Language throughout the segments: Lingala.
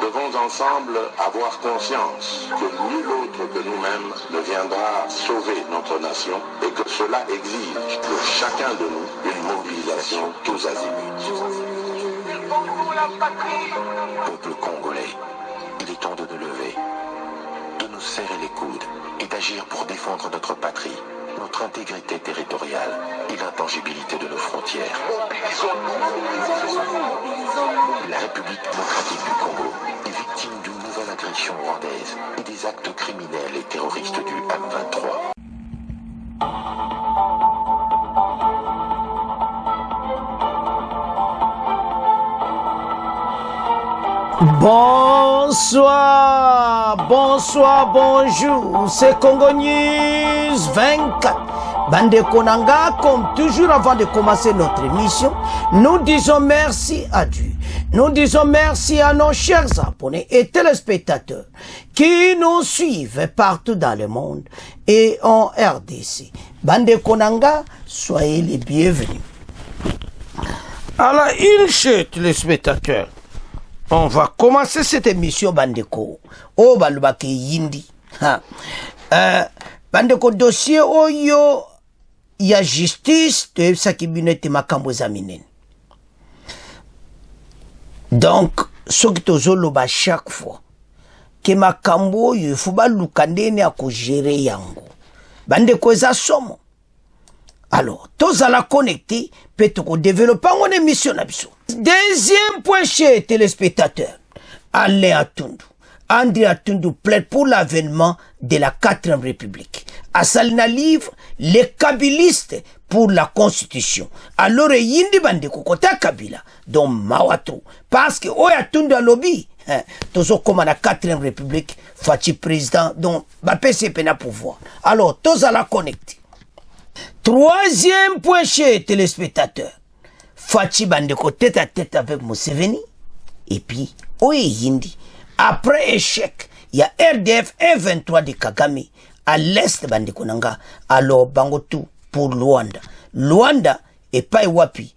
devons ensemble avoir conscience que nul autre que nous-mêmes ne viendra sauver notre nation et que cela exige de chacun de nous une mobilisation tous azimuts. Peuple congolais, il est temps de nous lever, de nous serrer les coudes et d'agir pour défendre notre patrie, notre intégrité territoriale et l'intangibilité de nos frontières. La République démocratique du Congo est victime d'une nouvelle agression rwandaise et des actes criminels et terroristes du M23. Bonsoir, bonsoir, bonjour, c'est Congo News 24. Bande Konanga, comme toujours avant de commencer notre émission, nous disons merci à Dieu. Nous disons merci à nos chers abonnés et téléspectateurs qui nous suivent partout dans le monde et en RDC. Bande Konanga, soyez les bienvenus. Alors, chers téléspectateurs, on va commencer cette émission Bandeko. Oh, balubake yindi. Bandeko dossier oyo ya justice de sakibinete makambo zaminen. Donc, ce qui tozoloba chaque fois que makambo oyo il faut baluka ndene ako gérer yango. Bandeko eza somo. Alors, tozala connecté, peut-être développer une émission na biso. Deuxième point, chers téléspectateurs, Alain Atundu. André Atundu plaide pour l'avènement de la 4e République. À Salina livre, les kabylistes pour la Constitution. Alors, yindi bande kokota Kabila, dont Mawato. Parce que, oh, Atundu a lobby, tozo comme la 4e République, Fati président, dont PCP n'a pouvoir. Alors, tozala connecté. Troisième point, chers téléspectateurs. Fachi Bandeko tête à tête avec Museveni. Et puis, Oye Yindi. Après échec, il y a RDF 123 de Kagame à l'est de Bandeko Nanga. Alors, Bangotu pour Luanda. Luanda et pas Wapi.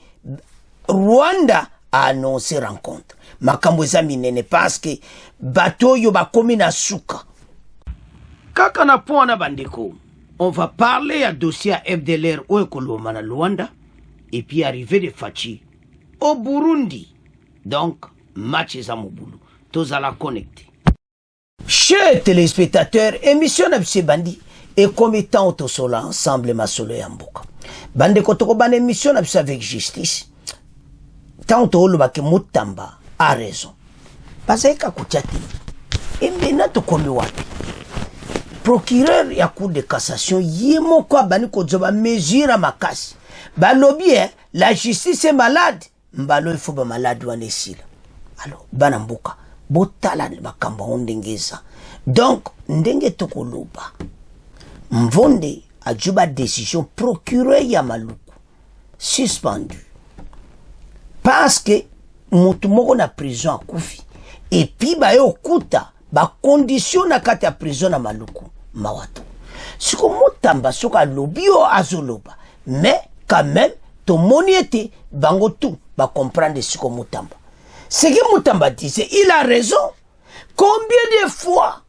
Rwanda a annoncé rencontre. Makambo Zaminene parce que bateau yoba komina suka. Kakana pona Bandeko. On va parler à dossier à FDLR au Kolomana Luanda et puis arriver de Fachi au Burundi. Donc, match Zamobulu. Tous à la connecter. Chers téléspectateurs, émission d'Abse Bandi et commettant autosola ensemble ma solo yamboka. Bande kotoko ban émission d'Abse avec justice. Tant que le Mutamba a raison. Parce que Kakuchati, et maintenant tu komi wapi. Procureur ya cour de cassation yemo kwa bani ko zoba mesure makasi ba lobby la justice est malade mbalo il faut ba malade wane sila alors bana mboka botala bakamba ondengeza donc ndenge tokoloba mvonde ajuba décision procureur ya maluku suspendu parce que mutu moko na prison akufi et puis ba yo kuta ba condition na kati ya prison na maluku Mawato. Siko Mutamba soka lobio azoloba. Mais quand même, ton moniete bango tout va comprendre siko Mutamba. Ce que Mutamba disait, il a raison. Combien de fois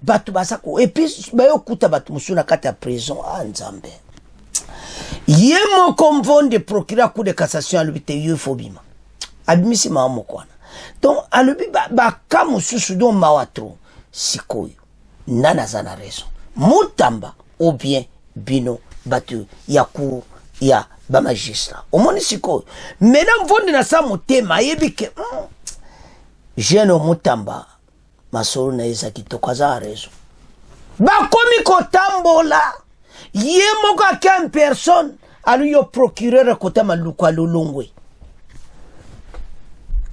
batu basako et puis bayo kuta batu musuna kata prison à Nzambe. Yemo convon de procureur coup de cassation à l'obité yufobima. Abimisi maamo kwana. Donc à l'obi ba kamususu don Mawato sikoyo. Nana zana raison. Mutamba ou bien bino batu yaku ya ba magistrat. Au moni siko. Maintenant vondi na sa motema yebike. Jeno Mutamba masoro na isa kitoko za raison. Ba komi kotambola. Yemo ka kem personne alu yo procureur kota maluku alulungwe.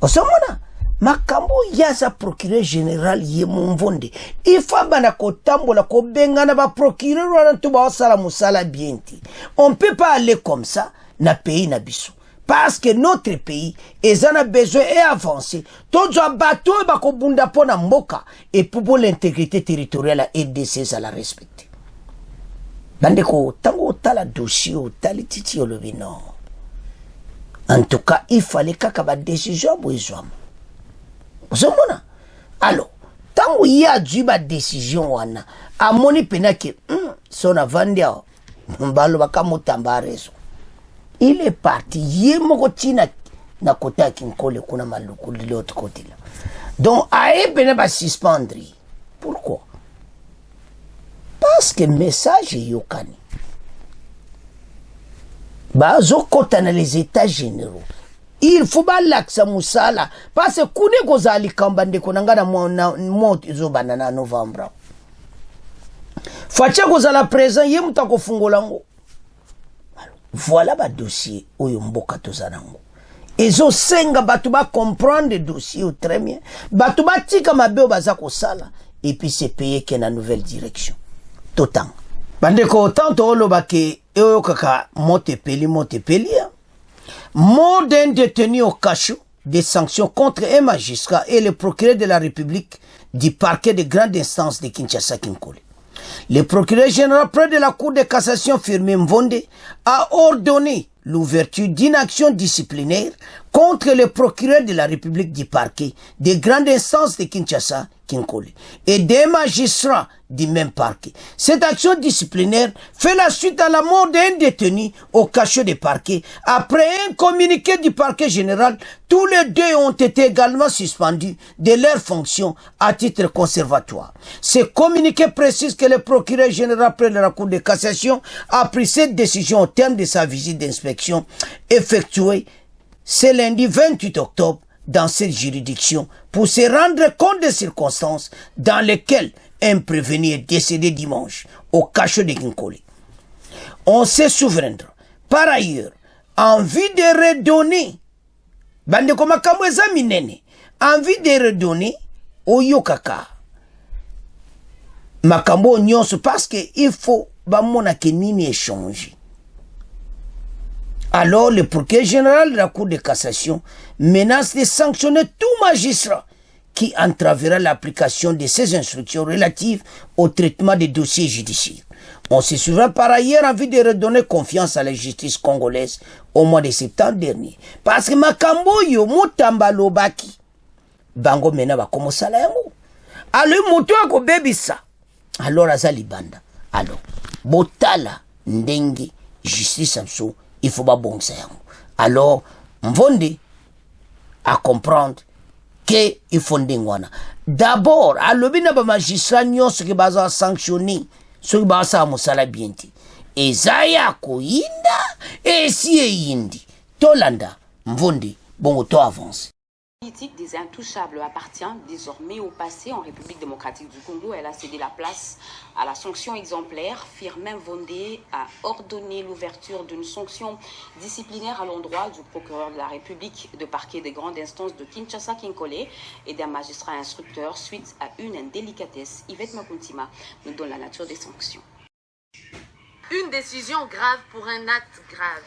Osomona makambo yaza procureur général yemo mvonde ifa bana kotambola ko bengana ba procureur wana to ba sala musala bienti. On peut pas aller comme ça na pays na biso parce que notre pays ezana besoin et avancer tozo bato ba ko bunda pona mboka et pour l'intégrité territoriale et RDC ça la respecter. Bandeko tango tala dossier tali titi olobino. En tout cas, il fallait kaka ba décision boizwama. Zomona Alors, tant il y a eu une décision, wana, à mon épina que son avandia, mbalo bakamutamba raison. Il est parti. Yemokoti na kota kinkole kuna maluku de l'autre côté là. Donc, à épina ba suspendre. Pourquoi? Parce que message est yokani. Bazo kota na les états généraux. Il faut pas l'accès musala parce que kune kozali kambande konanga na mo izobana na novembre. Facha kozala présent ye mutako fungolango. Voilà ba dossier oyo mboka tozanango. Ezo senga batu ba comprendre le dossier très bien. Batu ba tika mabe baza ko sala et puis c'est payé que na nouvelle direction. Totan. Bande ko tanto oloba ke oyo kaka motepeli. Mot d'un détenu au cachot, des sanctions contre un magistrat et le procureur de la République du parquet de grande instance de Kinshasa Kinkole. Le procureur général près de la Cour de cassation Firmin Mvonde a ordonné l'ouverture d'une action disciplinaire contre le procureur de la République du parquet de grande instance de Kinshasa Kinkole et des magistrats du même parquet. Cette action disciplinaire fait la suite à la mort d'un détenu au cachot des parquets. Après un communiqué du parquet général, tous les deux ont été également suspendus de leurs fonctions à titre conservatoire. Ce communiqué précise que le procureur général près de la Cour de cassation a pris cette décision au terme de sa visite d'inspection effectuée ce lundi 28 octobre dans cette juridiction pour se rendre compte des circonstances dans lesquelles un prévenu est décédé dimanche au cachot de Kinkole. On se souviendra par ailleurs, en vue de redonner bande koma kamweza minene, en vue de redonner au yokaka makambo nyonso parce que il faut bamona ke nini échanger. Alors, le procureur général de la Cour de cassation menace de sanctionner tout magistrat qui entravera l'application de ces instructions relatives au traitement des dossiers judiciaires. On se souvient par ailleurs en vue de redonner confiance à la justice congolaise au mois de septembre dernier. Parce que makambo yo mutamba lobaki. Bango mena ba komo sala yango. Alors, moto ako bebisa. Alors, azali banda. Alors, botala ndenge justice amso. Il faut pas bon ça. Alors, Mvonde à comprendre que il faut ndengwana. D'abord, à l'obina ba magistrat nyon ce qui baza sanctionner, ce qui baza musala bienti. Et zaya ko inda, et si e indi. Tolanda, Mvonde, bon auto avance. La politique des intouchables appartient désormais au passé. En République démocratique du Congo, elle a cédé la place à la sanction exemplaire. Firmin Mvonde a ordonné l'ouverture d'une sanction disciplinaire à l'endroit du procureur de la République de parquet des grandes instances de Kinshasa Kinkole et d'un magistrat instructeur suite à une indélicatesse. Yvette Makuntima nous donne la nature des sanctions. Une décision grave pour un acte grave.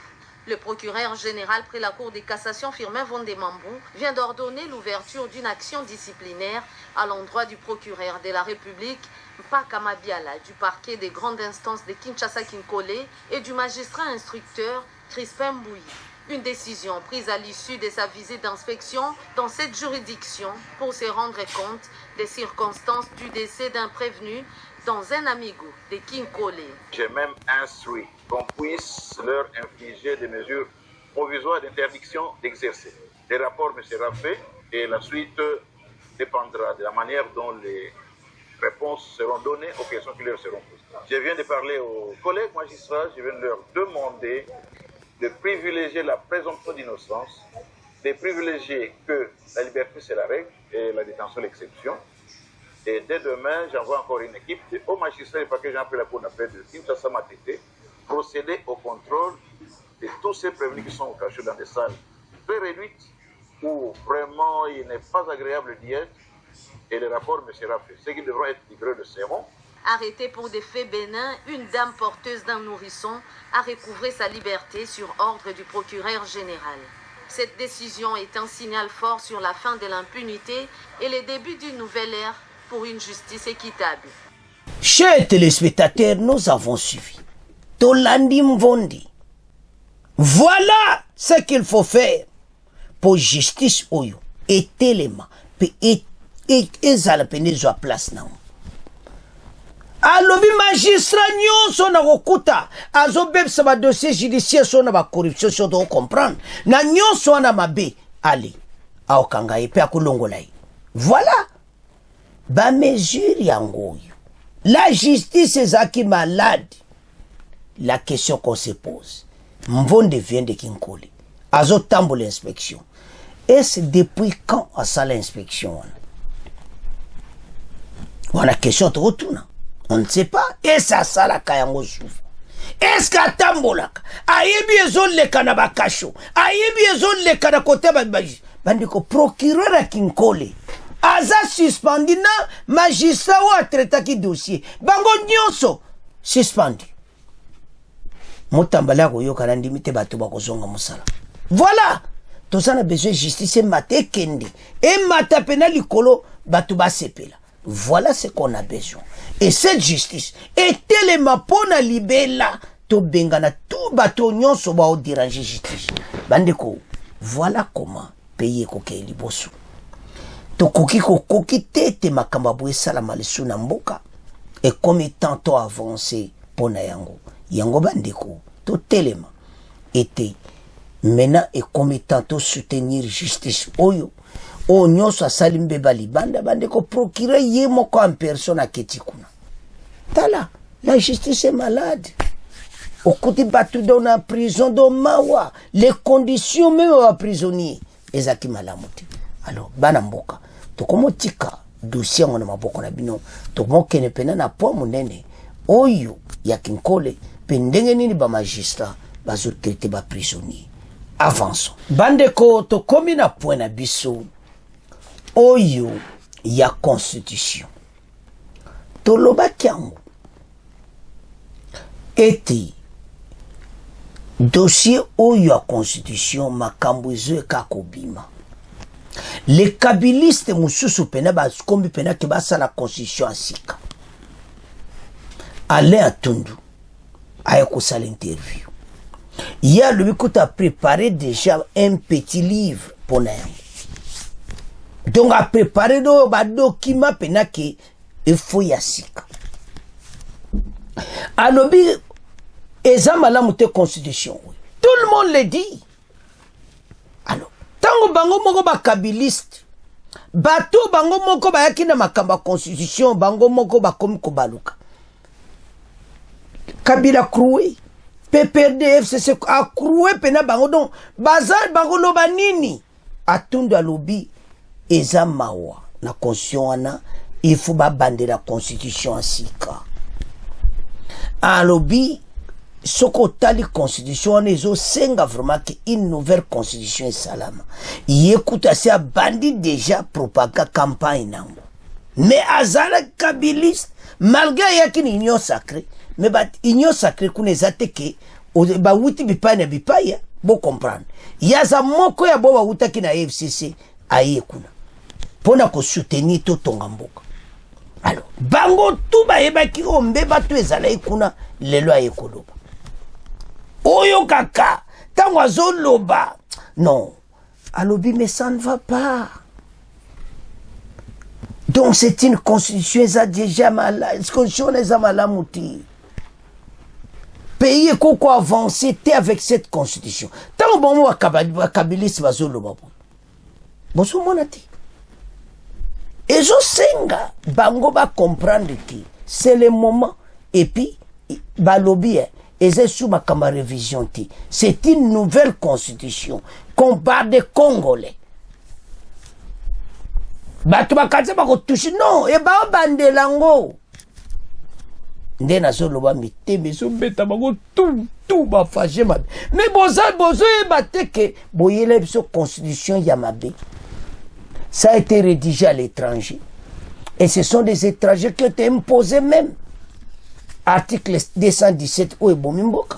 Le procureur général près la Cour de cassation Firmin Mvonde Mambou vient d'ordonner l'ouverture d'une action disciplinaire à l'endroit du procureur de la République Mpaka Mabiala du parquet des grandes instances de Kinshasa Kinkole et du magistrat instructeur Crispin Mbouyi. Une décision prise à l'issue de sa visite d'inspection dans cette juridiction pour se rendre compte des circonstances du décès d'un prévenu dans un amigo de Kinkole. J'ai même instruit qu'on puisse leur infliger des mesures provisoires d'interdiction d'exercer. Des rapports me seront faits et la suite dépendra de la manière dont les réponses seront données aux questions qui leur seront posées. Je viens de parler aux collègues magistrats, je viens de leur demander de privilégier la présomption d'innocence, de privilégier que la liberté c'est la règle et la détention l'exception. Et dès demain, j'envoie encore une équipe de hauts magistrats, parce que j'ai appelé la cour d'appel de Kinshasa Matete, procéder au contrôle de tous ces prévenus qui sont cachés dans des salles très réduites, où vraiment il n'est pas agréable d'y être, et le rapport me sera fait. Ceux qui devront être livrés le seront. Arrêtée pour des faits bénins, une dame porteuse d'un nourrisson a recouvré sa liberté sur ordre du procureur général. Cette décision est un signal fort sur la fin de l'impunité et le début d'une nouvelle ère pour une justice équitable. Chers téléspectateurs, nous avons suivi Tolandi Mvonde. Voilà ce qu'il faut faire pour justice oyo et tellement et ezala pene ezwa place nango alobi magistrat nyonso na kokuta azobebisa badossier judiciaire so na bacorruption so tokocomprendre na nyonso wana mabe ale aokanga ye mpe akolongola ye voilà bamesure yango oyo la justice ezalaki malade la question qu'on se pose Mvonde vient de Kinkole azotambola inspection est-ce depuis quand asala inspection wana question tokotuna on ne sait pas est-ce asalaka yango sufu est-ce qu'atambolaka ayebi ezoleka na bakasho ayebi ezoleka na kote bandiko procureur ya Kinkole aza suspendi na magistrat ou atraitaki dossier bango nyonso suspendi motambala koyoka na ndimi te bato bakozonga mosala voilà toza na besoin justice emata ekende emata pena likolo bato basepela voilà ce qu'on a besoin et cette justice etelema mpona libela tobengana tout bato nyonso baodéranger justice bandeko voilà comment pays ekokei liboso tokoki kokoki te ete makambo aboye esalama lisu na mboka ekomi tanto avancé mpona yango bandeko totelema ete mena ekomi tanto soutenir justice oyo nyonso asali mbeba libanda bandeko procureur ye moko en personne aketi kuna tala la justice est malade okuti bato na prison do mawa les conditions même wa prisonnier ezaki malamu te alors bana mboka tokomotika dossier ngo na maboko na bino tokomokene pena na po munene oyo ya Kinkole pe ndenge nini ba magistrat bazotraite ba prisonnier avançons bandeko tokomi na point na biso oyo ya constitution tolobaki yango ete dossier oyo ya constitution makambo ezoyeka kobima les kabilistes mususu pena bakombi pena ke basala constitution asika ale atundu aya kosala interview ye alobi kuta préparé déjà un petit livre mpona yango donc a préparé do badocument pena ke efo ya sika alobi eza malamu te constitution tout le monde le dit alors tango bango moko bakabiliste bato bango moko bayaki na makamba constitution bango moko bakomi kobaluka Kabila croué PPRD FCC a croué pena bango donc bazal bango loba nini atundu alobi eza mawa na constitution wana il faut babandela constitution asika alobi soko tali constitution wana ezosenga vraiment que une nouvelle constitution esalama yekuta si abandi déjà propaganda campagne nango mais azala kabiliste malgré yakini union sacrée mais bat union sacrée kuna ezate ke ba wuti bipai na bipai bo comprendre yaza moko ya bo wutaki na FCC aye kuna pona ko soutenir to tonga mboka alors bango tu ba yebaki ombe batu ezala ikuna lelo ayekoloba oyo kaka tango azoloba non alobi mais ça ne va pas donc c'est une constitution eza déjà malade constitution eza malamu te pays ekoko avancé te avec cette constitution tango bango bakabilisi bazoloba bozomona te ezosenga bango comprendre que c'est le moment et puis balobi eza sous makamba révision te c'est une nouvelle constitution qu'on parle des Congolais bato bakatisa bakotouche non babandelango nde nazoloba miteme ezobeta bango tout bafage mabe mais bozoyeba te ke boyela biso constitution ya mabe ça a été rédigé à l'étranger et ce sont des étrangers qui ont été imposés même article 217 oyo ebomi mboka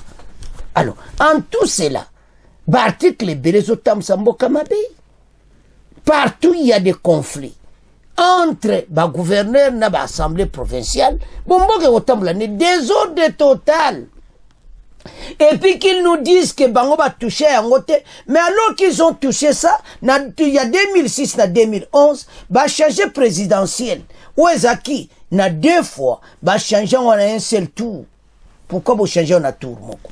alors en tout cela baarticle ebele ezotambusa mboka mabe partout il y a des conflits entre gouverneur na assemblée provinciale bomboke kotambola ne désordre total Et puis qu'ils nous disent que bango va toucher un côté, mais alors qu'ils ont touché ça, il y a 2006 na 2011, va changer présidentiel. Ou ezaki, na 2 fois, va changer on a un seul tour. Pourquoi vous changez on a tour moko?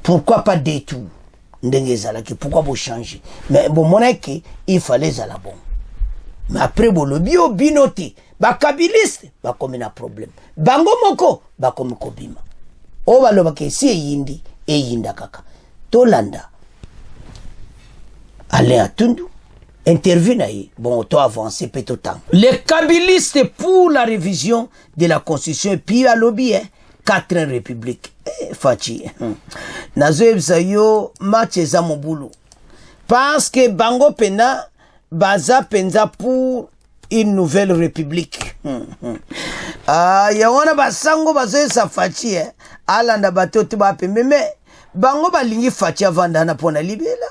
Pourquoi pas 2 tours? Pourquoi vous changez? Mais bon, mon aïe, il fallait ça là bon. Mais après, bon, le bio binoté, ba kabiliste, ba comme un problème. Bango moko, ba comme kobima. O ba lo ba ke si yindi, e yinda kaka. Tolanda. Allez à Tundu. Intervient, bon, to avancer peut temps. Les kabilistes pour la révision de la constitution, puis à lobby, 4 républiques. Fachi. Nazo yo match za mobulu. Parce que bango pena, baza penza pour une nouvelle république. Ya wana basango bazo sa fachi alanda bato tiba pembe me bango balingi fachi avanda na pona libela.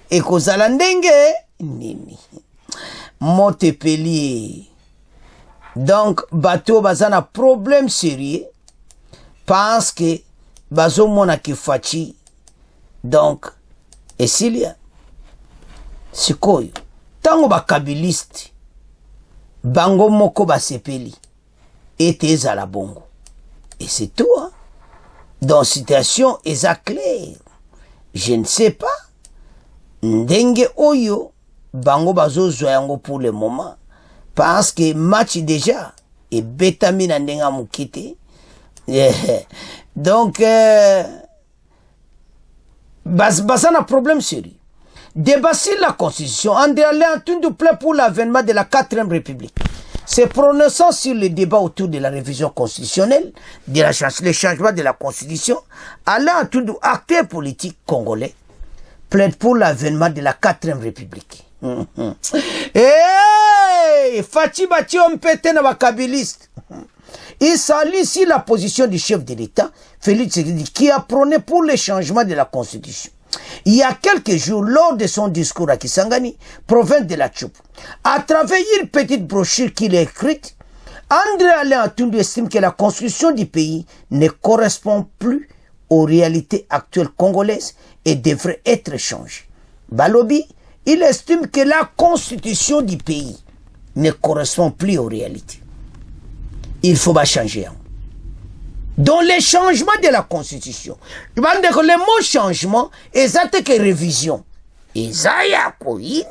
E kozala ndenge nini. Mote pelier. Donc bato bazana problème sérieux parce que bazo mona ki fachi. Donc esilia sikoyo tango bakabiliste bango moko basepeli ete ezala bongo et c'est tout hein? Dans situation eza clair je ne sais pas ndenge oyo bango bazo zoyango pour le moment parce que match déjà et betami na ndenga mukite donc basa na problème sérieux. Débasser la constitution, André Alain Tundu plaît pour l'avènement de la 4e République. Se prononçant sur le débat autour de la révision constitutionnelle, de le changement de la constitution, Alain Tundu, acteur politique congolais, plaide pour l'avènement de la 4e République. Hey, Fachi Bati Ompete na bakabiliste. Il salue ici la position du chef de l'État, Félix Tshisekedi, qui a prôné pour le changement de la Constitution. Il y a quelques jours, lors de son discours à Kisangani, province de la Tchoup, à travers une petite brochure qu'il a écrite, André Alain Tundu estime que la Constitution du pays ne correspond plus aux réalités actuelles congolaises et devrait être changée. Balobi, il estime que la Constitution du pays ne correspond plus aux réalités. Il faut pas changer. Dans les changements de la Constitution, le mot changement, exact que révision. Ezaya koina,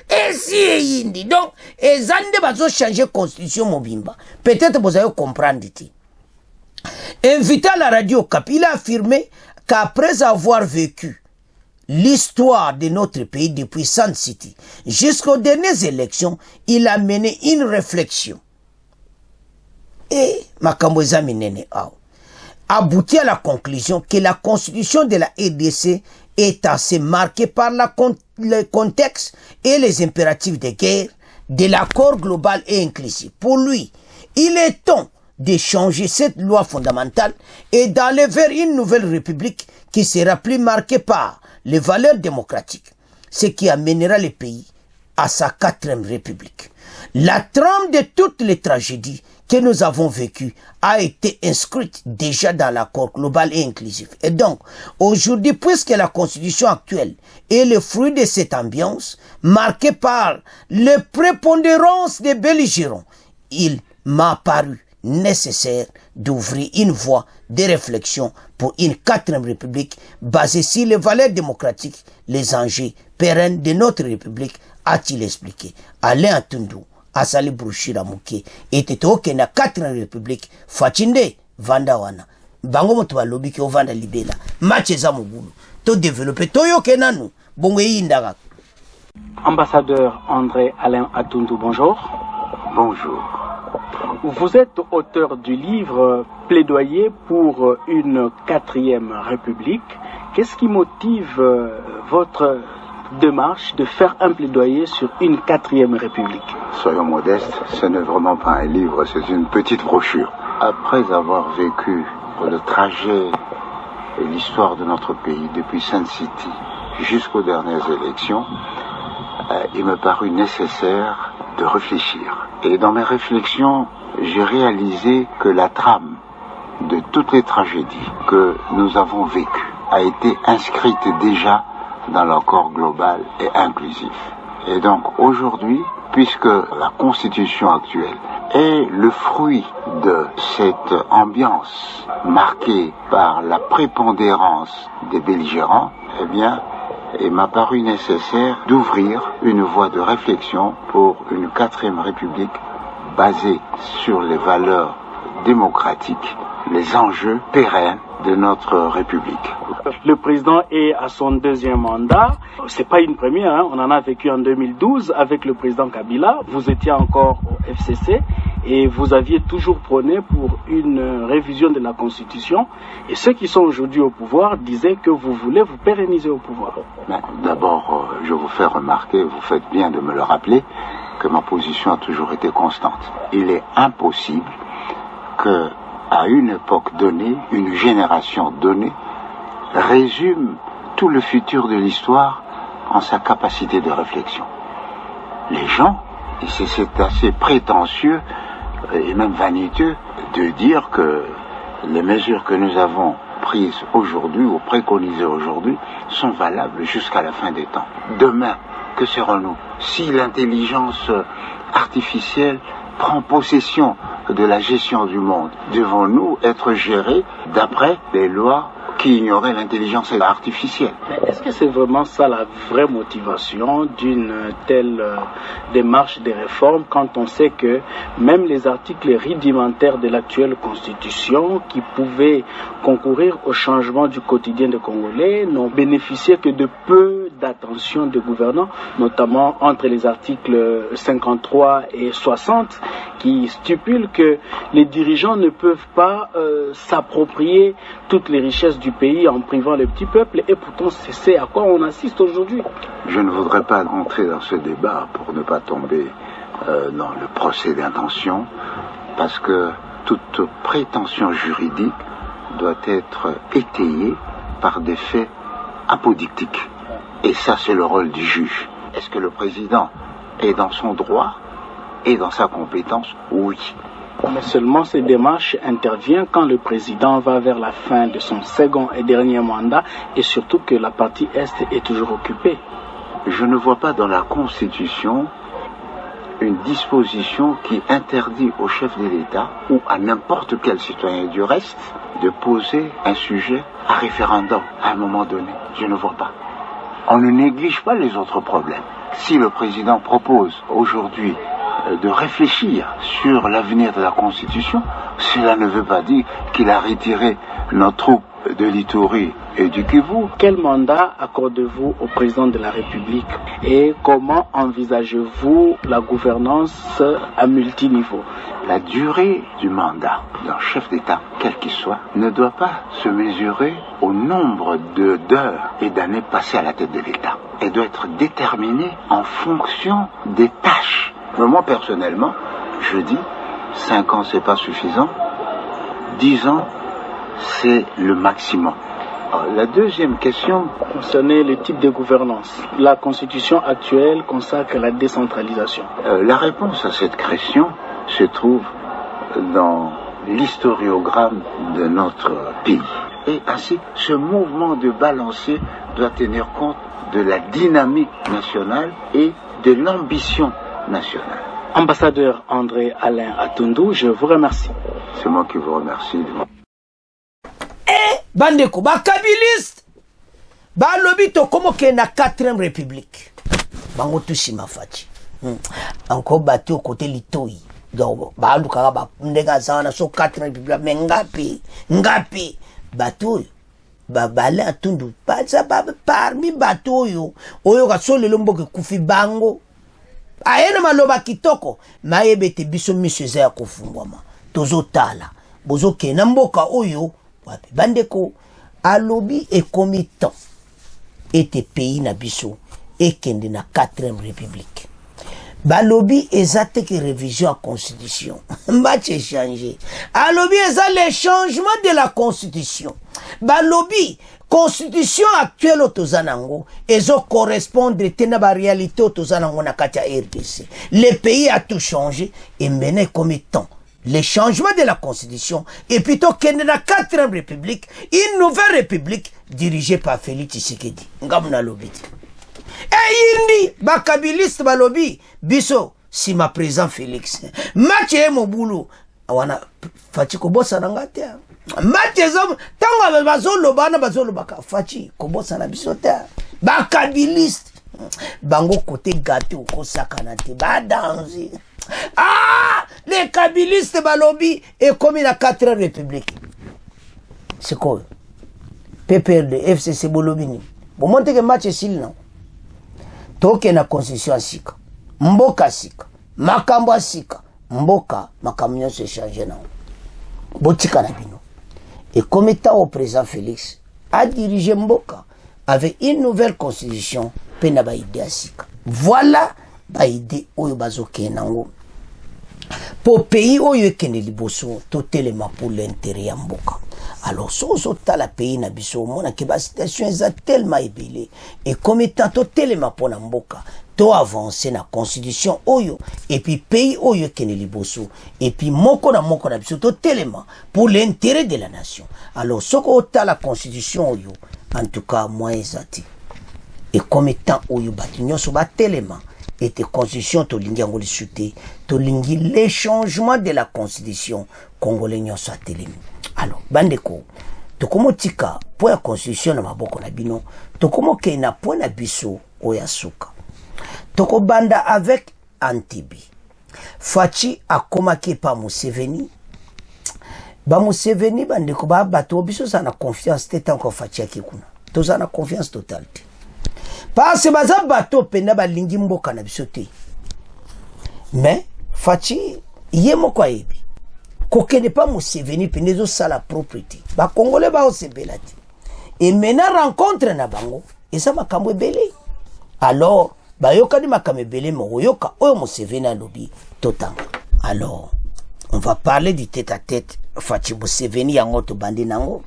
esi indi. Donc, ezande bazo changer la Constitution mobimba. Peut-être vous allez comprendre. Invité à la radio Cap, il a affirmé qu'après avoir vécu l'histoire de notre pays depuis Sun City jusqu'aux dernières élections, il a mené une réflexion. Et Makamboza Minene aboutit à la conclusion que la constitution de la RDC est assez marquée par le contexte et les impératifs de guerre de l'accord global et inclusif. Pour lui, il est temps de changer cette loi fondamentale et d'aller vers une nouvelle république qui sera plus marquée par les valeurs démocratiques, ce qui amènera le pays à sa 4e république. La trame de toutes les tragédies que nous avons vécues a été inscrite déjà dans l'accord global et inclusif. Et donc, aujourd'hui, puisque la constitution actuelle est le fruit de cette ambiance, marquée par la prépondérance des belligérants, il m'a paru nécessaire d'ouvrir une voie de réflexion pour une 4e république basée sur les valeurs démocratiques, les enjeux pérennes de notre république, a-t-il expliqué. Alain Tundu, Asali Brushira Muke, était au Kenya 4e république, Fachinde, Vandawana, Bango Motuba Lobi ki Ovanda Libela, Macheza Mugulu, to développer, to yo Kenanu, Bongo Indaga. Ambassadeur André Alain Atundu, bonjour. Bonjour. Vous êtes auteur du livre Plaidoyer pour une 4e République. Qu'est-ce qui motive votre démarche de faire un plaidoyer sur une 4e République? Soyons modestes, ce n'est vraiment pas un livre, c'est une petite brochure. Après avoir vécu le trajet et l'histoire de notre pays depuis Sun City jusqu'aux dernières élections, il me parut nécessaire de réfléchir. Et dans mes réflexions, j'ai réalisé que la trame de toutes les tragédies que nous avons vécues a été inscrite déjà dans l'accord global et inclusif. Et donc aujourd'hui, puisque la constitution actuelle est le fruit de cette ambiance marquée par la prépondérance des belligérants, eh bien, il m'a paru nécessaire d'ouvrir une voie de réflexion pour une 4e République basée sur les valeurs démocratiques, les enjeux pérennes de notre République. Le président est à son 2e mandat. C'est pas une première, hein. On en a vécu en 2012 avec le président Kabila. Vous étiez encore au FCC et vous aviez toujours prôné pour une révision de la Constitution. Et ceux qui sont aujourd'hui au pouvoir disaient que vous voulez vous pérenniser au pouvoir. D'abord, je vous fais remarquer, vous faites bien de me le rappeler, que ma position a toujours été constante. Il est impossible que, à une époque donnée, une génération donnée, résume tout le futur de l'histoire en sa capacité de réflexion. Les gens, et c'est assez prétentieux et même vaniteux de dire que les mesures que nous avons prises aujourd'hui ou préconisées aujourd'hui sont valables jusqu'à la fin des temps. Demain, que serons-nous si l'intelligence artificielle prend possession de la gestion du monde? Devons-nous être gérés d'après les lois qui ignoraient l'intelligence artificielle? Mais est-ce que c'est vraiment ça la vraie motivation d'une telle démarche de réforme quand on sait que même les articles rudimentaires de l'actuelle Constitution qui pouvaient concourir au changement du quotidien des Congolais n'ont bénéficié que de peu d'attention des gouvernants, notamment entre les articles 53 et 60 qui stipulent que les dirigeants ne peuvent pas s'approprier toutes les richesses du pays en privant le petit peuple, et pourtant c'est à quoi on assiste aujourd'hui. Je ne voudrais pas entrer dans ce débat pour ne pas tomber dans le procès d'intention, parce que toute prétention juridique doit être étayée par des faits apodictiques. Et ça, c'est le rôle du juge. Est-ce que le président est dans son droit et dans sa compétence? Oui. Mais seulement ces démarches interviennent quand le président va vers la fin de son 2e et dernier mandat, et surtout que la partie Est est toujours occupée. Je ne vois pas dans la Constitution une disposition qui interdit au chef de l'État ou à n'importe quel citoyen du reste de poser un sujet à référendum à un moment donné. Je ne vois pas. On ne néglige pas les autres problèmes. Si le président propose aujourd'hui de réfléchir sur l'avenir de la Constitution, cela ne veut pas dire qu'il a retiré nos troupes de l'Ituri et du Kivu. Quel mandat accordez-vous au président de la République et comment envisagez-vous la gouvernance à multiniveau? La durée du mandat d'un chef d'État, quel qu'il soit, ne doit pas se mesurer au nombre d'heures et d'années passées à la tête de l'État. Elle doit être déterminée en fonction des tâches. Mais moi, personnellement, je dis 5 ans, c'est pas suffisant. 10 ans, c'est le maximum. Alors, la deuxième question concernait le type de gouvernance. La Constitution actuelle consacre la décentralisation. La réponse à cette question se trouve dans l'historiogramme de notre pays. Et ainsi, ce mouvement de balancier doit tenir compte de la dynamique nationale et de l'ambition nationale. Ambassadeur André Alain Atundu, je vous remercie. C'est moi qui vous remercie. Bandeko, bakabiliste, balobi tokomoke na 4e République. Bango tusima fachi. Encore battu au côté litoi. Donc, balukaka ba ndega zana so 4e République, mais ngapi, battu babale Atundu, baza parmi battu oyo kasole lomboke kufi bango. Aena maloba kitoko, mayebete biso miseze ya kofungwama. Tozo tala, bozo kena mboka oyo, wapi bandeko, alobi ekomi temps, ete pays na biso, ekende na 4e République. Balobi ezate ki révision à constitution. Mbache changer. Alobi eza le changement de la constitution. Balobi, constitution actuelle otozanango, ezo correspondre tena ba réalité otozanango na kati ya RDC. Le pays a tout changé, et maintenant comme temps, les changements de la constitution et plutôt qu'il y a la 4e république, une nouvelle république dirigée par Félix Tshisekedi. Ngamna lobiti. Et indi bakabiliste balobi biso si ma présent Félix. Match mo boulot. Awana fachi ko bossa na ngate. Match zom tanga bazolo bana bazolo baka fachi ko bossa na biso ta. Bakabiliste bango côté gâteau ko sakana te ba danser. Ah, les kabilistes balobi est comme la 4e république. C'est quoi? PPRD, FCC bolobini. Bon monte que match est non. Toke na constitution sika. Mboka sika. Makambo sika. Mboka makamyo se changer na. Botika na bino. Et comme étant au président Félix a dirigé Mboka avec une nouvelle constitution pena ba idée sika. Voilà ba idée oyo bazoke nango. Pour pays oyo ekene liboso to telema pour l'intérêt ya Mboka. Alors so tala pays na biso mona ke ba situation eza tellement ebele et comme étant to telema pour na Mboka to avancer na constitution oyo et puis pays oyo ekene liboso et puis moko na biso to telema pour l'intérêt de la nation. Alors soko tala constitution oyo en tout cas moi ezati et comme étant oyo batinyo so ba telema et tes constitutions to lingi angoli suté to lingi les changements de la constitution congolais nyonso atelemi. Alors bandeko to komo tika po ya constitution na maboko na bino to komo ke na po na biso oya suka to ko banda avec Antibi Fachi akomaki pa Museveni ba Museveni bandeko ba bato biso sana confiance tete encore Fachi akikuna to sana confiance totale. Parce que baza bato penda balingi mboka na biso te. Mais Fachi yemo kwa ebi. Kokene pas Museveni penezo sala propriété. Ba Congolais ba osebelati. Et maintenant rencontre na bango et ça makambo ebele. Alors ba yoka di makambo ebele mo yoka oyo Museveni alobi totanga. Alors on va parler du tête à tête Fachi Museveni yango to bandi nango.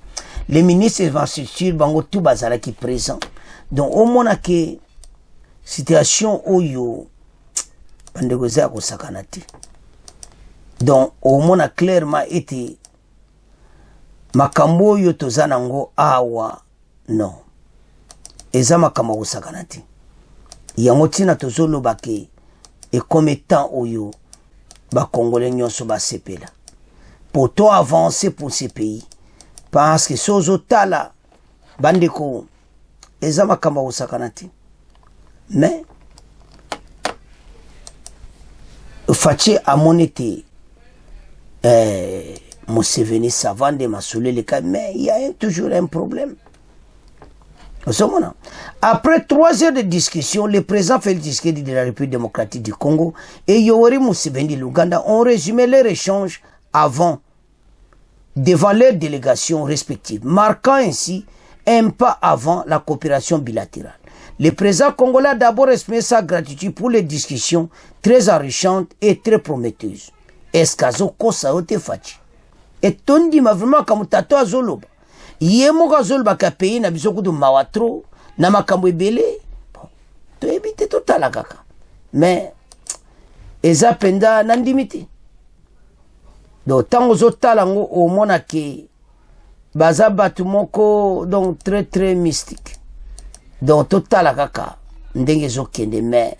Les ministres vont se bango tout bazala qui présent. Donc au moins que situation oyo bandegoza ko sakanati. Donc au moins clairement été makambo yo tozanango awa non. Eza makambo ko sakanati. Yango tina tozolo bake et comme étant oyo ba congolais nyonso ba sepela. Pour toi avancer pour ces pays parce que sozo tala bandeko ezama kama usakanati mais Fachi a monité Museveni savant de masouler les cas mais il y a toujours un problème. Après 3 heures de discussion, le président Félix Tshisekedi de la République démocratique du Congo et Yoweri Museveni de l'Ouganda ont résumé leur échange devant leurs délégations respectives, marquant ainsi un pas avant la coopération bilatérale. Le président congolais a d'abord exprimé sa gratitude pour les discussions très enrichantes et très prometteuses. Eskazo kosa ote Fachi. Et tondi ma vraiment comme tato azoloba. Yemo azoloba ka pays na biso kudu mawatro na makambo ebele. Bon, to ebite totala kaka. Mais eza penda nandimiti. Donc tango zotala ngo o mona ke baza batu moko donc très très mystique. Donc totala kaka ndenge zokende mais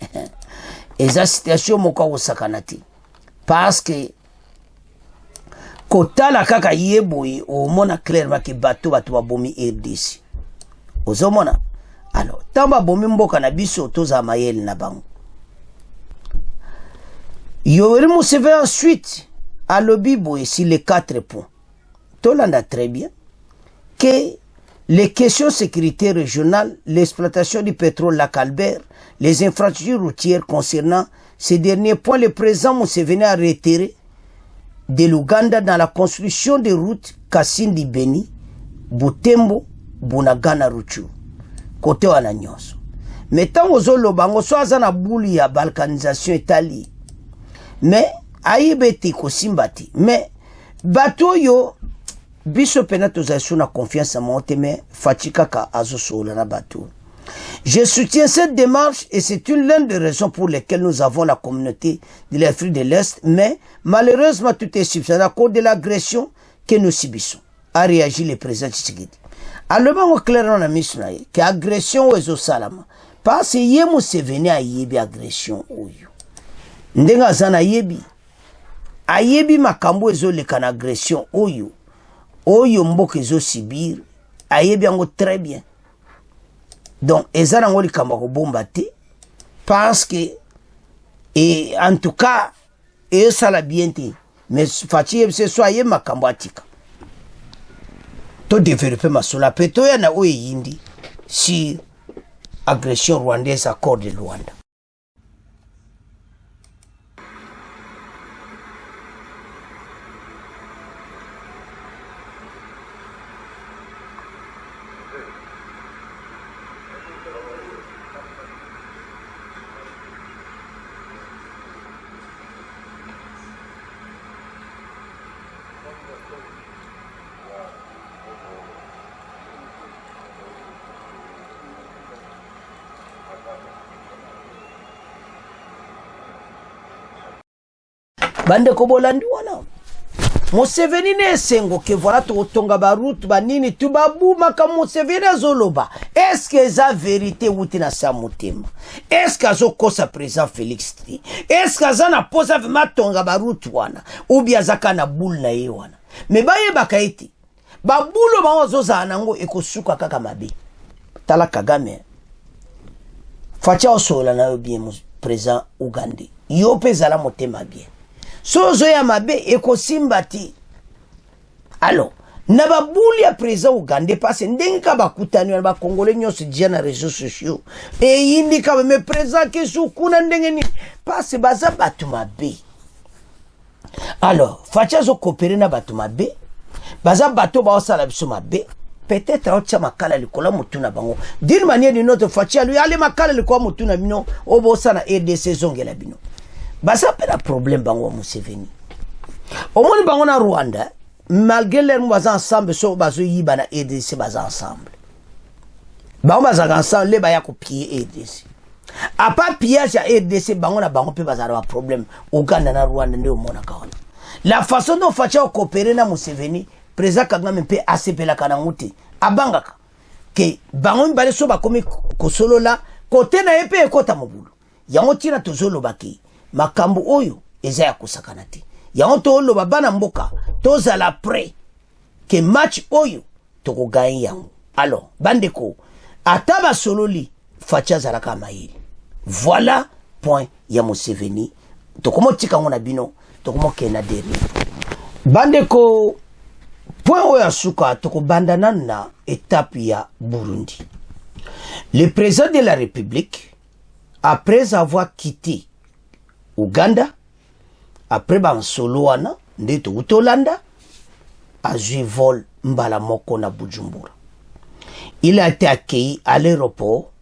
eza situation moko osakanati parce que kotala kaka yeboyi o mona clairement que bato babomi RDC ozomona. Alors tamba bomi mboka na biso toza mayel na bango. Yoweri Museveni ensuite à l'obibo ici les 4 points. Tolanda très bien que les questions sécurité régionale, l'exploitation du pétrole lac Albert, les infrastructures routières concernant ces derniers points, le président Museveni a retiré de l'Ouganda dans la construction des routes Kasindi Beni, Butembo, Bunagana Ruchu, côté Wananyonso. Mais tant aux olobango soit na bouli ya balkanisation Italie. Mais aibeti ko simbati. Mais bato yo biso pena tozasuna confiance à monte mais Fachi kaka azo sola na bato. Je soutiens cette démarche et c'est l'une des raisons pour lesquelles nous avons la communauté de l'Afrique de l'Est, mais malheureusement tout est substitué à cause de l'agression que nous subissons, a réagi le président Tshisekedi. Alors, clairement, on a mis que l'agression est au salama. Parce que yé Museveni a yebi agression oyo. Ndenga zana yebi. A yebi makambo ezo leka na agression oyo. Oyo mboka ezo sibir. A yebi ango très bien. Donc, ezana ngo likamba ko bomba te. Parce que, et en tout cas, et ça la bien te. Mais fati yebse soit ye makambo atika. To développer ma sola peto ya na oye yindi. Si agression rwandaise, accord de Luanda. Bande ko bolandi wana Museveni ne sengo ke voilà to tonga barutu banini tubabuma ka Museveni azoloba. Est-ce que za vérité wuti na sa mutema? Est-ce que azokosa président Félix Tshisekedi? Est-ce que azana posa vima tonga barutu wana? Ou bien zaka na boule na ye wana? Me baye bakaiti. Babulo ba ozoza nango ekosuka kaka mabe. Tala Kagame. Facha osola na yo bien président Uganda. Yo pezala motema bien. Sozo ya mabe eko simbati. Alors, naba bouli ya président Uganda passe ndenge ka bakutani na ba congolais nyonso dia na réseaux sociaux. Et indi ka me président ke sukuna ndenge ni passe baza batu mabe. Alors, facha zo coopérer na batu mabe. Baza bato ba osala biso mabe. Peut-être aotia makala likola mutuna bango. D'une manière d'une autre facha lui ale makala likola mutuna bino obo sana RDC zongela bino. Basa pe la problème bango Museveni. Au moins bango na Rwanda, malgré les baza ensemble so bazo yiba na EDC baza ensemble. Bango baza ensemble le baya ko piller EDC. A pas pillage à EDC bango na bango pe baza ba problème Uganda na Rwanda ndio mona kaona. La façon dont facha coopérer na Museveni, président Kagame pe asepela kana nguti abangaka ke bango mbale so ba komi ko solo la côté na epe ekota mobulu. Yango tina tozolo baki. Makambo oyo eza ya kusakana te. Yango tolo babana mboka tozala prêt ke match oyo toko gagner yango. Alors bandeko ataba sololi facha zalaka mayeli. Voilà point ya Museveni. Tokomo tika ngona bino tokomo kena deri. Bandeko point oyo suka toko bandana na étape ya Burundi. Le président de la République après avoir quitté Uganda, après ban solo wana, ndeto utolanda, azui vol mbala moko na Bujumbura. Il a été accueilli à l'aéroport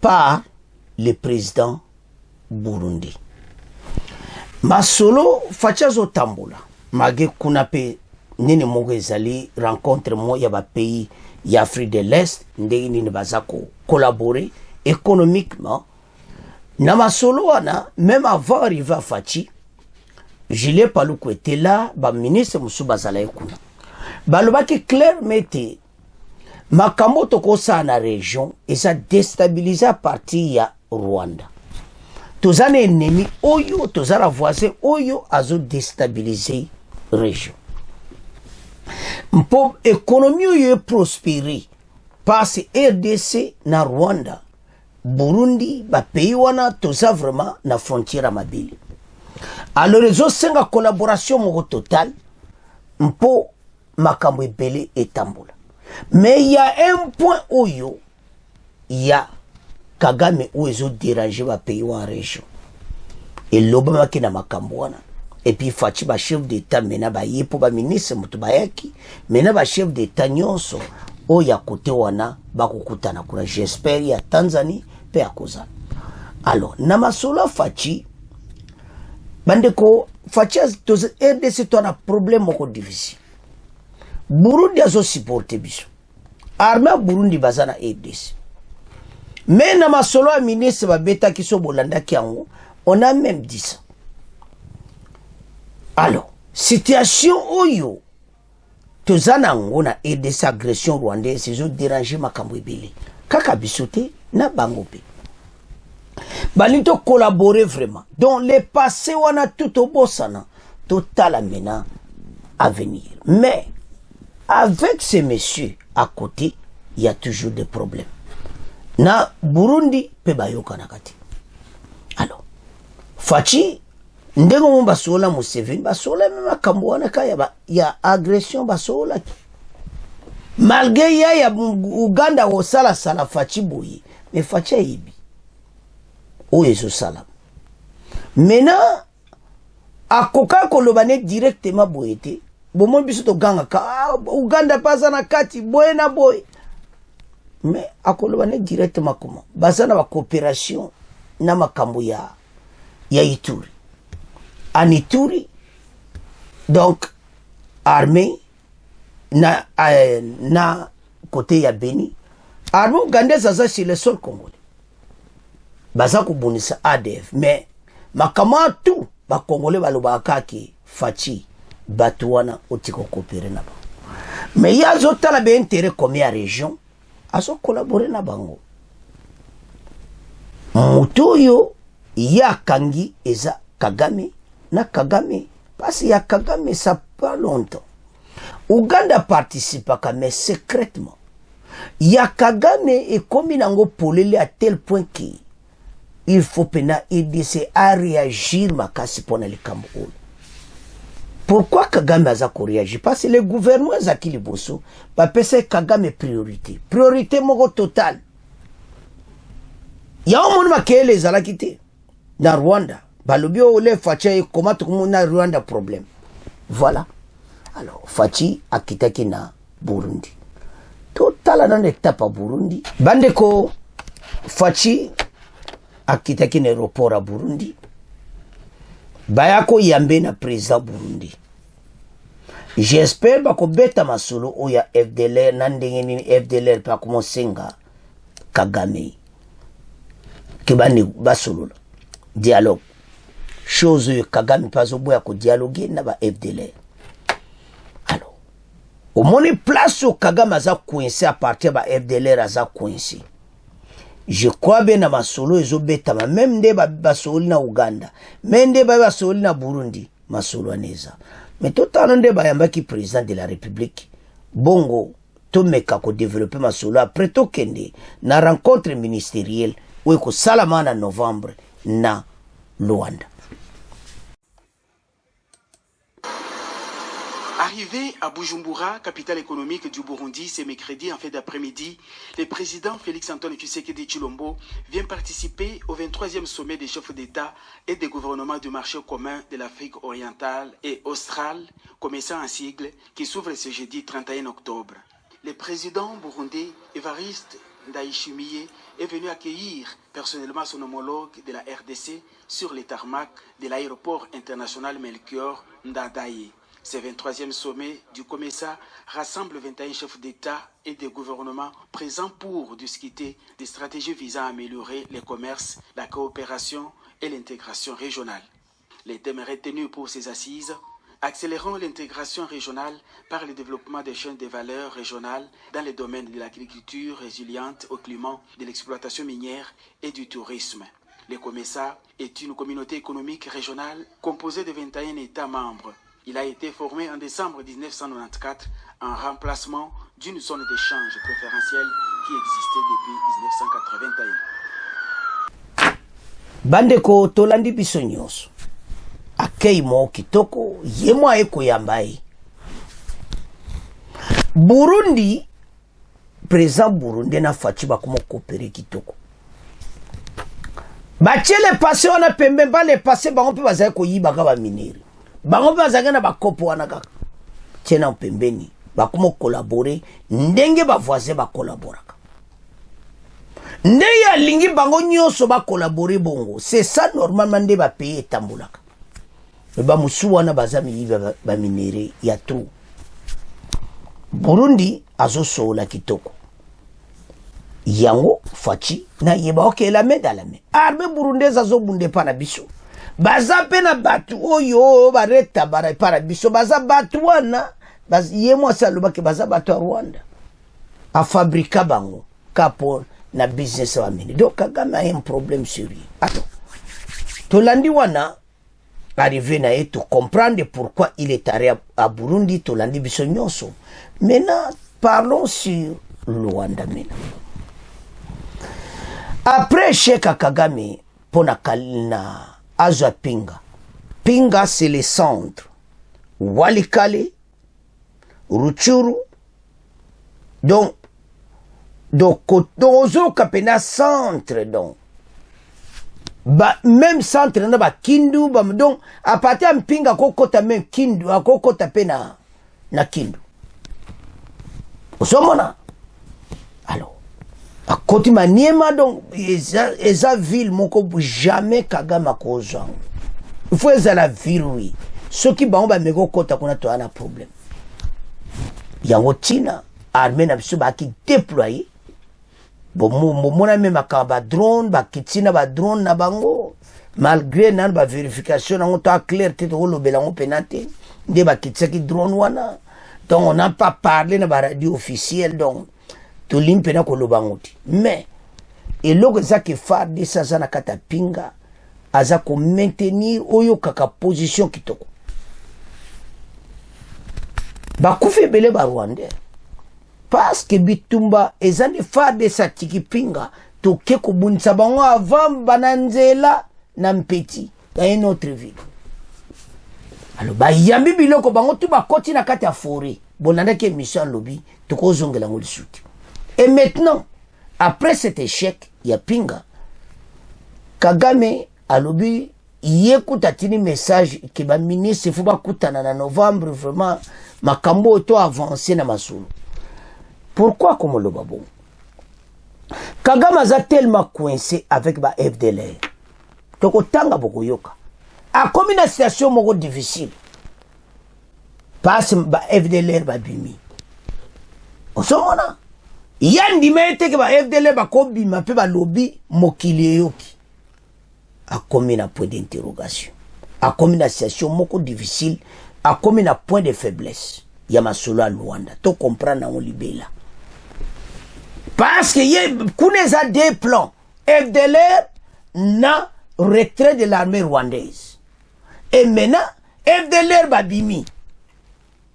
par le président Burundi. Masolo fachazo tambola. Mage kunape nini mogo ezali rencontre mo ya ba pays ya Afrique de l'Est, ndenge nini bazako collaborer économiquement. Namasolo wana, même avant d'arriver à Fachi, Julien Paluku était là, ba ministre Moussouba Zalaïkouna. Balobaki clair mette, makambo toko sa na région, et ça déstabilise à partir ya Rwanda. Tozane ennemi oyo, tozara voisin oyo, azo déstabiliser région. Mpo économie oyo prospérer, parce RDC na Rwanda, Burundi, ba pays wana toza vraiment na frontière mabili. Alors les autres senga collaboration moko total mpo makambo ebele etambola. Mais il y a un point oyo ya Kagame oyo déranger ba pays en région. Et l'obama ki na makambo wana. Et puis fachi ba chef d'état mena ba yepo ba ministre mutu bayaki, mena ba chef d'état nyonso oya kote wana bakukutana kuna j'espère ya Tanzanie pe akoza. Alors namasolo fachi bandeko fachi toz RDC to na problème moko difficile. Burundi azo supporter biso. Armée Burundi bazana RDC. Mais na masolo ya ministre babeta kiso bolanda kiango, on a même dit ça. Alors, situation oyo tozana ngona et des agressions rwandaises, ils ont dérangé makambo ebele. Kaka bisote na bangope. Balito collaborer vraiment. Donc les passés wana tout au bossana, total amena à venir. Mais avec ces messieurs à côté, il y a toujours des problèmes. Na Burundi pe bayoka nakati. Alors, Fachi ndenge mo basola Museveni basola même makambo wana kaya ya agression basola. Malgré ya Uganda osala sala Fachi boye, mais Fachi yibi. Oyezo sala. Maintenant akoka kolobane directement boyete. Bomo biso to ganga ka Uganda pasa na kati boye na boye. Mais akolobane directement comment? Basana ba coopération na makambo ya Ituri. En Ituri, donc armée na côté ya Beni. Armée Uganda ça c'est le sol congolais. Baza kubunisa ADF, mais makama tout ba congolais balobaka ki Fachi batuana otiko coopérer na ba. Mais ya zotala be intérêt comme ya région. Aso collaborer na bango. Mutoyo ya kangi eza Kagame na Kagame parce ya Kagame ça pas longtemps. Uganda participe à mais secrètement. Ya Kagame est comme nango polele à tel point que il faut pena aider à réagir makasi pour le Cameroun. Pourquoi Kagame a réagi? Parce que le gouvernement Zaki Liboso va penser Kagame priorité. Priorité mogo total. Il y a un monde qui les a quitté dans Rwanda. Balobi ole Fachi comment tout le monde a Rwanda problème. Voilà. Alors Fachi a quitté na Burundi. Total dans l'étape à Burundi. Bandeko Fachi a quitté l'aéroport à Burundi. Bayako yambe na président Burundi. J'espère bako beta masolo oya FDLR nandengeni FDLR pa kumosenga Kagame. Kibani basolo dialogue. Chose Kagame pas au boya ko dialoguer na ba FDLR. Alors, au moni place au Kagame aza coincé à partir ba FDLR aza coincé. Je crois bien na masolo ezobeta même nde basoli na Uganda, même nde basoli na Burundi, masolo aneza. Mais total nde bayamba ki président de la République. Bongo to meka ko développer masolo après to kende na rencontre ministérielle ou ko salamana novembre na Luanda. Arrivé à Bujumbura, capitale économique du Burundi, ce mercredi en fin d'après-midi, le président Félix-Antoine Tshisekedi Tshilombo vient participer au 23e sommet des chefs d'État et des gouvernements du marché commun de l'Afrique orientale et australe, commençant un sigle qui s'ouvre ce jeudi 31 octobre. Le président burundais Evariste Ndayishimiye est venu accueillir personnellement son homologue de la RDC sur les tarmacs de l'aéroport international Melchior Ndadaye. Ce 23e sommet du COMESA rassemble 21 chefs d'État et de gouvernements présents pour discuter des stratégies visant à améliorer le commerce, la coopération et l'intégration régionale. Les thèmes retenus pour ces assises: accélérons l'intégration régionale par le développement des chaînes de valeur régionales dans les domaines de l'agriculture résiliente au climat, de l'exploitation minière et du tourisme. Le COMESA est une communauté économique régionale composée de 21 États membres. Il a été formé en décembre 1994 en remplacement d'une zone d'échange préférentielle qui existait depuis 1981. Bandeko tolandi biso nyonso. Akei mo kitoko yemo eko yambai. Burundi président Burundi na Fachi bakomo coopérer kitoko. Bachele passé on a pembe ba le passé bango pe bazai ko yiba ka ba mineri. Bango bazanga na bakopo wana kaka. Tena pembeni bakomo collaborer ndenge ba voisin ba collaboraka. Ndeya lingi bango nyonso ba collaborer bongo. C'est ça normalement nde ba payer tambulaka. Ba musu wana bazami yiba ba mineri ya trop. Burundi azo sola kitoko. yango fachi na yeba ok la main dans la main armée burundaise azo bunde pa na biso baza pe na batu oyo bareta bara para biso baza batu wana baz yemo saloba ke baza batu a Rwanda a fabrica bango kapo na business wa mini donc Kagame a un problème sérieux. Attends, tolandi wana arrivé na eto comprendre pourquoi il est allé à Burundi, tolandi biso nyonso. Maintenant parlons sur Luanda maintenant. Après Cheikh Kagame pona kalina azwa Pinga. Pinga c'est le centre. Walikale, Ruchuru, donc ozo kapena centre donc même centre na ba Kindu donc à partir de Pinga kokota même Kindu kokota pena na Kindu osomona alors à côté Maniema donc eza ville moko jamais Kagame kozwa il faut la ville oui ceux qui ba meko kota kuna to ana problème yango tina armée na biso ba ki déployer bon mona même akaba drone ba kitina ba drone na bango malgré nan ba vérification nango to clair te to lobela ngo penate nde ba kitaki drone wana donc on n'a pas parlé na ba radio officielle donc to limpe na ko lobangoti mais et loko za ke fa de ça na kata Pinga aza ko maintenir oyo kaka position kitoko ba kufe bele ba Rwandais parce que bitumba ezali fa de sa Pinga to ke ko bunisa bango avant bananzela na Mpeti dans une autre ville. Alors ba yambi biloko bango tu ba koti na kati ya forêt bonanda ke mission lobby to ko zongela ngoli suti. Et maintenant après cet échec ya Pinga Kagame a lobby yekuta tini message ke ba ministre faut ba kutana na novembre vraiment makambo to avancer na masulu. Pourquoi comme le babou Kagame a tellement coincé avec ba FDLR toko tanga boko yoka a comme une situation moko difficile parce ba FDLR ba bimi osomona yandi mete ke ba FDLR ba ko bima pe ba lobby mokili yoki a comme un point d'interrogation a comme une situation moko difficile a comme un point de faiblesse ya masolo a Luanda to comprendre na on libela. Parce que y a des plans. FDLR n'a retrait de l'armée rwandaise. Et maintenant, FDLR babimi.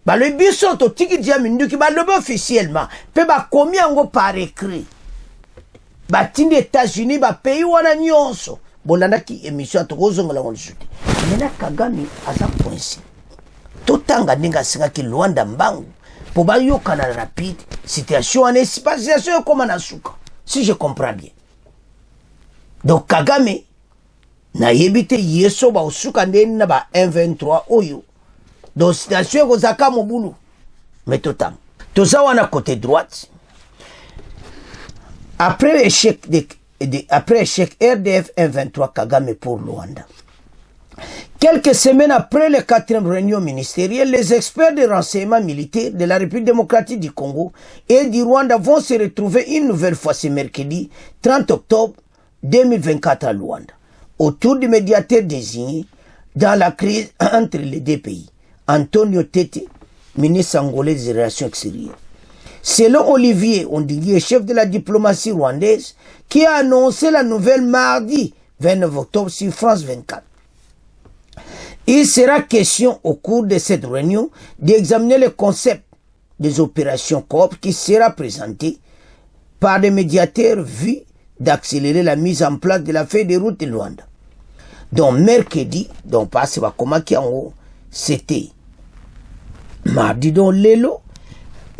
Bah le biso to tiki diamindu ki ba lobe officiellement. Pe ba komi ango par écrit. Ba tindi États-Unis ba pays wana nyonso. Bolanda ki émission to kozonga la on suti. Maintenant Kagame aza coincé. Totanga ninga singa ki Luanda mbangu. Pour ba yokana rapide situation en situation comme na suka si je comprends bien. Donc Kagame na yebite yeso ba usuka ndeni na ba M23 oyo donc situation ko zaka mobulu mais totam toza wana côté droite après échec RDF M23 Kagame pour Luanda. Quelques semaines après la 4e réunion ministérielle, les experts de renseignement militaire de la République démocratique du Congo et du Rwanda vont se retrouver une nouvelle fois ce mercredi 30 octobre 2024 à Luanda, autour du médiateur désigné dans la crise entre les deux pays, Antonio Tete, ministre angolais des Relations extérieures. Selon Olivier Ondigie, chef de la diplomatie rwandaise, qui a annoncé la nouvelle mardi 29 octobre sur France 24. Il sera question au cours de cette réunion d'examiner le concept des opérations coop qui sera présenté par les médiateurs vu d'accélérer la mise en place de la feuille de route de Luanda. Donc mercredi, donc passe comment qui en haut, c'était mardi donc l'élo,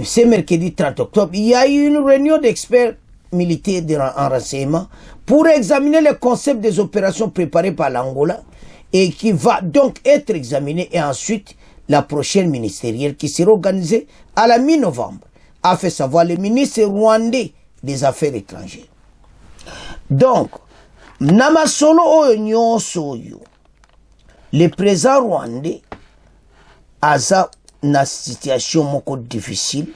c'est mercredi 30 octobre, il y a eu une réunion d'experts militaires en renseignement pour examiner le concept des opérations préparées par l'Angola et qui va donc être examiné et ensuite la prochaine ministérielle qui sera organisée à la mi-novembre, a fait savoir le ministre rwandais des Affaires étrangères. Donc, Namasolo Oyo Soyo, le président rwandais a une situation moko difficile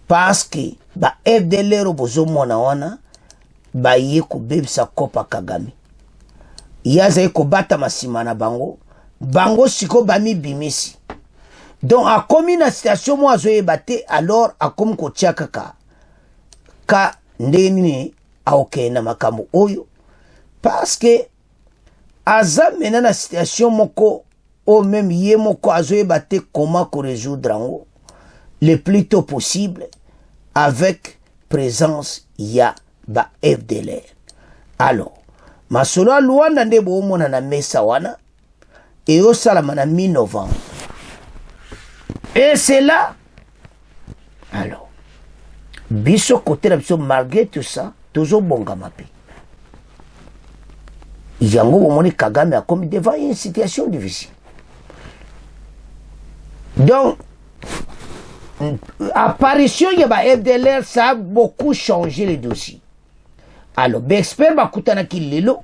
parce que ba FDLR bozomona wana baye kobebisa kopa Kagame yaza kobata masima na bango bango siko bami bimisi donc akomi na situation mo azoyeba te alors akomi kotia kaka ka ndeni aokena makambo oyo parce que aza mena na situation moko o même ye moko azoyeba te comment ko résoudre ango le plus tôt possible avec présence ya ba FDLR. Alors masolo Luanda nde boomona na mesa wana et au salama na mi-novembre. Et c'est là alors biso côté la biso malgré tout ça toujours bonga mapi. Yango bomoni Kagame a comme devant une situation difficile. Donc apparition ya ba FDLR ça a beaucoup changé les dossiers. Alors expert bakutana kilelo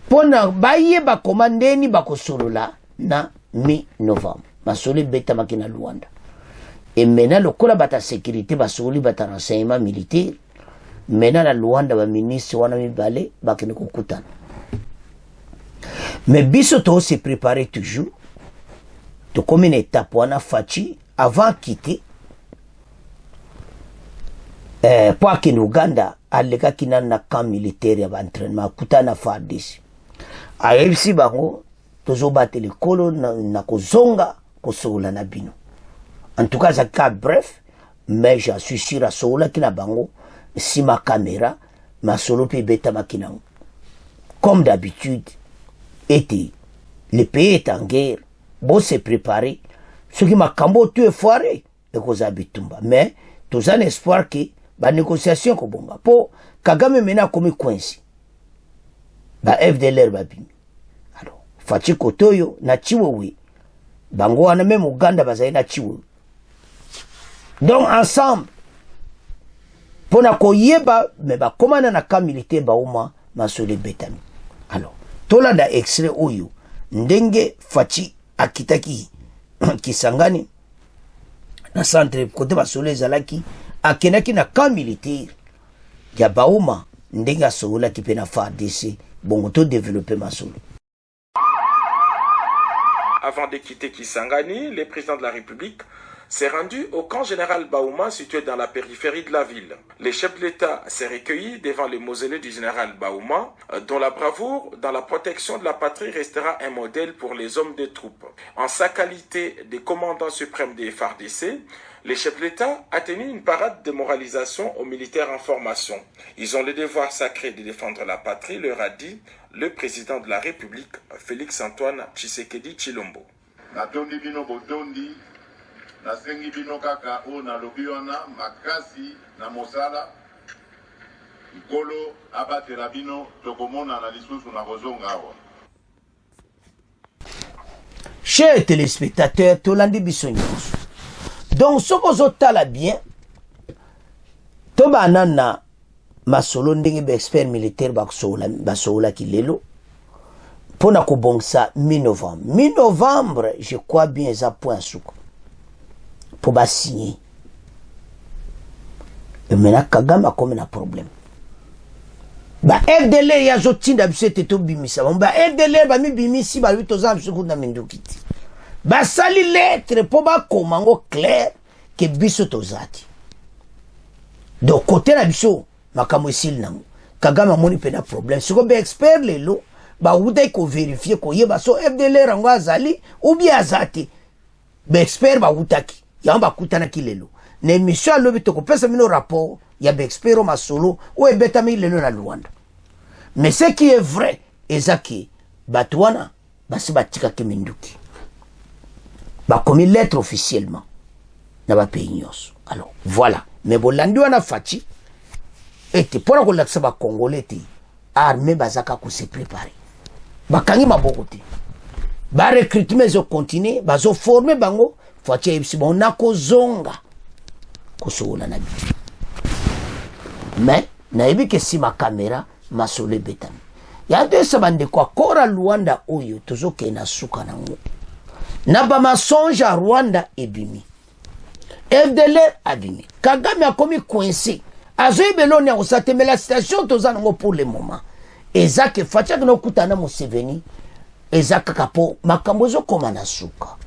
pona baye ba komandeni bakosolola na mi-novembre. Basoli beta makina Luanda. Et maintenant le kola bata sécurité basoli bata renseignement militaire. Maintenant la Luanda ba ministre wana mibale bakene kokutana. Mais biso to se préparer toujours. To comme une étape wana fachi avant quitter pour que Uganda alega kina na camp militaire ya entraînement kutana FARDC. Ayebisi bango tozo batele kolo na kozonga kosola na bino. En tout cas, ça cas bref, mais j'en suis sûr à sola kina bango si ma caméra ma solo pe beta makina. Comme d'habitude, était le pays est en guerre, bon se préparer. Ce qui m'a cambo tu es foiré et cause habitumba. Mais tous un espoir que la négociation ko bonga po Kagame mena comme coincé. Ba FDLR babimi. Alors, fachi kotoyo na chiwewe. Bango wana même Uganda bazai na chiwewe. Donc ensemble pona koyeba me ba komana na camp militaire ba uma masole betami. Alors, tola da extrait oyo ndenge fachi akitaki kisangani na centre côté basole zalaki akenaki na camp militaire ya bauma ndenge asola ki pe na FARDC bongo to développer masolo. Avant de quitter Kisangani, le président de la République s'est rendu au camp général Baouma situé dans la périphérie de la ville. Le chef de l'État s'est recueilli devant le mausolée du général Baouma, dont la bravoure dans la protection de la patrie restera un modèle pour les hommes de troupes. En sa qualité de commandant suprême des FARDC, le chef de l'État a tenu une parade de moralisation aux militaires en formation. Ils ont le devoir sacré de défendre la patrie, leur a dit le président de la République, Félix-Antoine Tshisekedi Tshilombo. nasengi bino kaka o na lobi wana makasi na mosala ikolo abatela bino tokomona na lisusu na kozonga awa. Chers téléspectateurs, tolandi biso nyonso. Donc soko zotala bien to banana masolo ndenge be expert militaire basola kilelo pona ko bongsa mi-novembre. Mi-novembre, je crois bien ça point suko. Pour ba signer. Et maintenant Kagame a comme un problème. Ba FDLR ya zotinda bisete to bimisa. Ba FDLR ba mi bimisi ba 8 ans biso na mindukiti. Ba sali lettre pour ba komango clair que biso tozati. Donc côté na biso makamo isil nango. Kagame moni pena problème. Siko be expert lelo ba uday ko vérifier ko yeba so FDLR ngo azali ou bien azati. Be expert ba utaki. Yamba kutana kilelo. Ne mission alobi to ko pesa mino rapport ya be expert o masolo ou ebeta mi lelo na Luanda. Mais ce qui est vrai ezaki batwana basi batika ke minduki. Ba komi lettre officiellement na ba pays nyos. Alors voilà, mais bolandi wana fachi ete pona ko laksa ba congolais te armée bazaka ko se préparer. Ba kangi maboko te. Ba recrutement zo continuer, ba zo former bango fachi ebisi bon na ko zonga ko sola na bi. Mais na ebi ke si ma caméra masole betami. Ya de sabande kwa kora Luanda oyo tozoke na suka nango. Na ba masonja Rwanda ebimi. FDLR abimi. Kagame a commis coincé. Azoyi beloni a osate, mais la situation tozanango pour le moment. Ezake fatia que no kutana Museveni. Ezaka kapo makambozo koma na suka.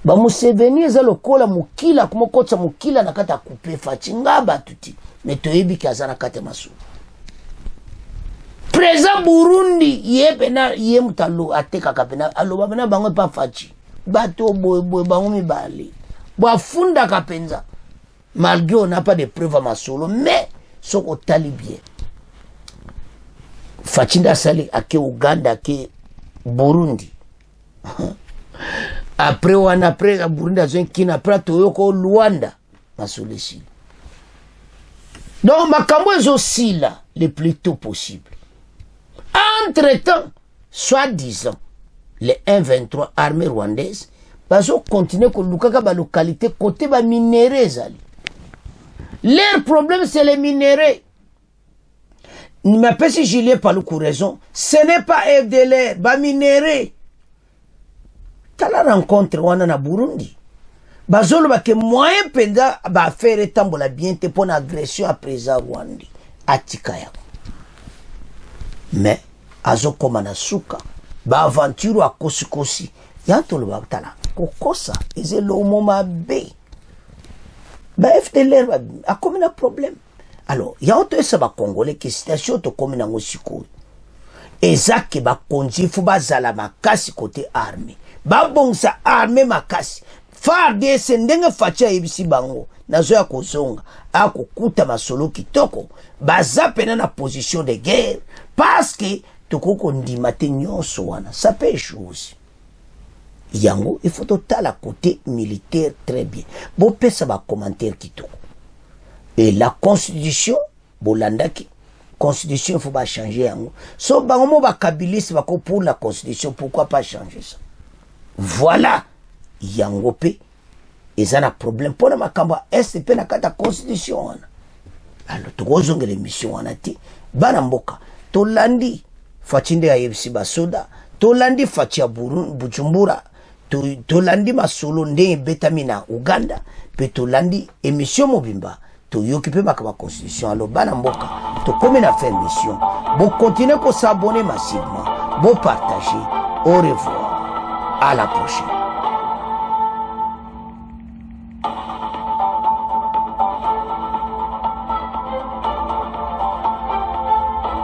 Ba Museveni eza lokola mukila kumokotsa mukila nakata couper fachi ngaba tuti. Mais toyebi kazana kate masu. Président Burundi yepena yemutalo ateka kapena aloba bena bango pa fachi. Bato boy bango mibali. Bafunda kapenza. Malgré on n'a pas de preuves à masolo, mais soko tali bien. Fachinda sali ake Uganda ake Burundi. Après on après Burundi a kina après toyoko Luanda masolesi. Donc makambo aussi là le plus tôt possible. Entre-temps, soi-disant, les 1-23 armées rwandaises bazo continuer ko lukaka ba localité côté ba minéraux zali. Leur problème c'est les minéraux. Mais pas si Julien parle pour raison, ce n'est pas FDLR, ba minéraux. T'as la rencontre wana na Burundi. Bazolo ba ke moyen penda ba faire tambola bien te pour agression à présent Rwandi. Atikaya. Mais azo koma na suka ba aventure a kosi yanto lo batala kokosa eze lo moma be ba FDLR a comme un problème. Alors ya auto esa ba congolais qui situation to comme na ngosiko ezake ba konjifu bazala makasi côté armée ba bongsa armée makasi FARDC ndenge facha ebisi bango nazo ya kozonga akukuta masolo kitoko baza pena na position de guerre parce que tokoko ndima te nyonso wana ça peut échouer. Yango il faut total à côté militaire très bien bon pesa ba commentaire kitoko et la constitution bolandaki constitution il faut pas changer yango so bango ba kabilis ba ko pour la constitution pourquoi pas changer ça voilà yango pe ezana problème pour makambo SCP na kata constitution wana alors tokozonga l'émission wana te bana mboka tolandi Fachinde ya yebisi basoda, tolandi fachi ya Bujumbura, tolandi masolo nde betamina Uganda, pe tolandi émission mobimba, to yokipe makaba constitution, alo bana mboka, to kome na fin émission, bo continuez ko s'abonner massivement, bo partager, au revoir, à la prochaine.